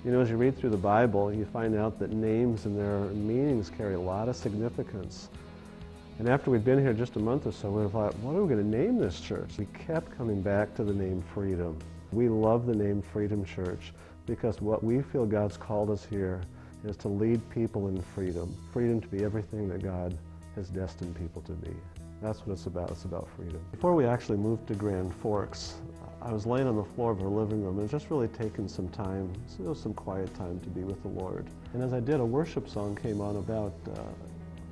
You know, as you read through the Bible, you find out that names and their meanings carry a lot of significance. And after we'd been here just a month or so, we thought, what are we going to name this church? We kept coming back to the name Freedom. We love the name Freedom Church because what we feel God's called us here is to lead people in freedom. Freedom to be everything that God has destined people to be. That's what it's about. It's about freedom. Before we actually moved to Grand Forks, I was laying on the floor of our living room and just really taking some time, some quiet time to be with the Lord. And as I did, a worship song came on about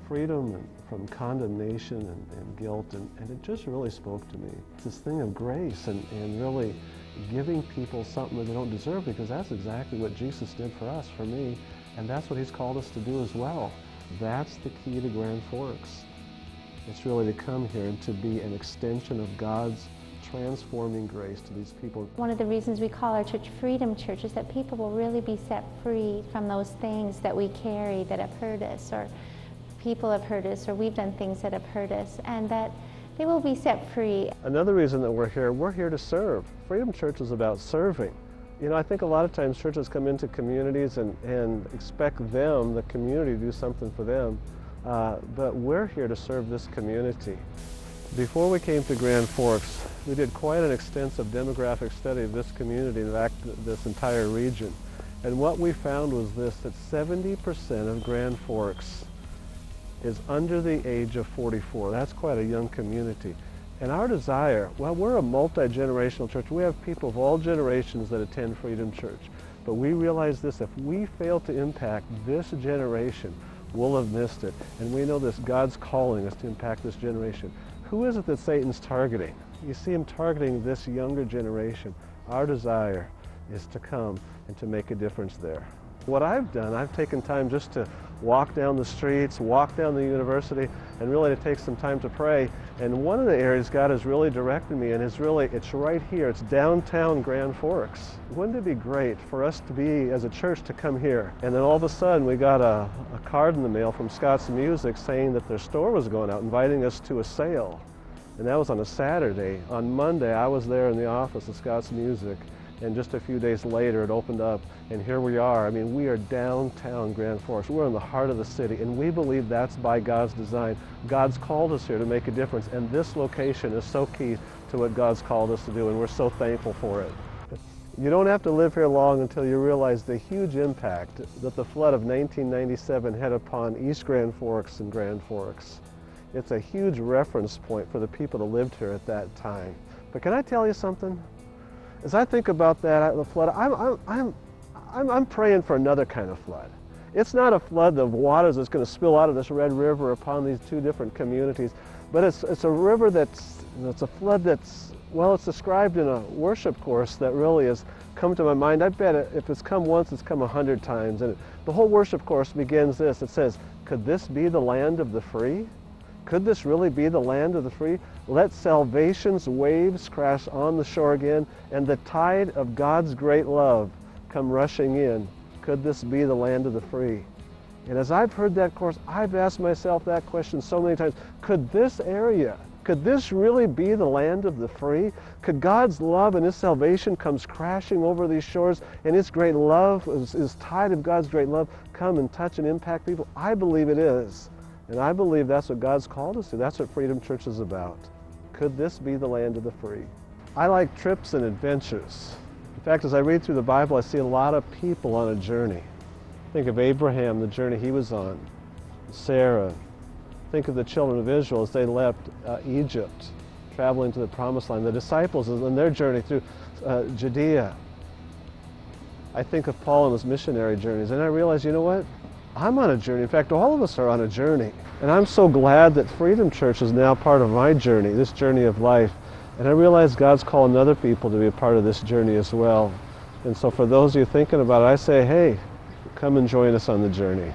freedom and from condemnation and guilt, and it just really spoke to me. It's this thing of grace and really giving people something that they don't deserve, because that's exactly what Jesus did for us, for me, and that's what He's called us to do as well. That's the key to Grand Forks. It's really to come here and to be an extension of God's transforming grace to these people. One of the reasons we call our church Freedom Church is that people will really be set free from those things that we carry that have hurt us, or people have hurt us, or we've done things that have hurt us, and that they will be set free. Another reason that we're here to serve. Freedom Church is about serving. You know, I think a lot of times churches come into communities and expect them, the community, to do something for them, but we're here to serve this community. Before we came to Grand Forks, we did quite an extensive demographic study of this community, in fact, this entire region. And what we found was this, that 70% of Grand Forks is under the age of 44. That's quite a young community. And our desire, well, we're a multi-generational church. We have people of all generations that attend Freedom Church. But we realize this, if we fail to impact this generation, we'll have missed it. And we know this, God's calling us to impact this generation. Who is it that Satan's targeting? You see him targeting this younger generation. Our desire is to come and to make a difference there. What I've done, I've taken time just to walk down the streets, walk down the university, and really to take some time to pray. And one of the areas God has really directed me, and it's right here, it's downtown Grand Forks. Wouldn't it be great for us to be, as a church, to come here? And then all of a sudden we got a card in the mail from Scott's Music saying that their store was going out, inviting us to a sale. And that was on a Saturday. On Monday, I was there in the office of Scott's Music, and just a few days later it opened up, and here we are. I mean, we are downtown Grand Forks. We're in the heart of the city, and we believe that's by God's design. God's called us here to make a difference, and this location is so key to what God's called us to do, and we're so thankful for it. You don't have to live here long until you realize the huge impact that the flood of 1997 had upon East Grand Forks and Grand Forks. It's a huge reference point for the people that lived here at that time. But can I tell you something? As I think about that, the flood, I'm praying for another kind of flood. It's not a flood of waters that's going to spill out of this Red River upon these two different communities, but it's a river that's a flood that's, well, it's described in a worship course that really has come to my mind. I bet if it's come once, it's come 100 times. And the whole worship course begins this. It says, could this be the land of the free? Could this really be the land of the free? Let salvation's waves crash on the shore again, and the tide of God's great love come rushing in. Could this be the land of the free? And as I've heard that course, I've asked myself that question so many times. Could this area, could this really be the land of the free? Could God's love and His salvation comes crashing over these shores, and His great love, His tide of God's great love, come and touch and impact people? I believe it is. And I believe that's what God's called us to. That's what Freedom Church is about. Could this be the land of the free? I like trips and adventures. In fact, as I read through the Bible, I see a lot of people on a journey. Think of Abraham, the journey he was on. Sarah. Think of the children of Israel as they left Egypt, traveling to the Promised Land. The disciples and their journey through Judea. I think of Paul and his missionary journeys, and I realize, you know what? I'm on a journey. In fact, all of us are on a journey. And I'm so glad that Freedom Church is now part of my journey, this journey of life. And I realize God's calling other people to be a part of this journey as well. And so for those of you thinking about it, I say, hey, come and join us on the journey.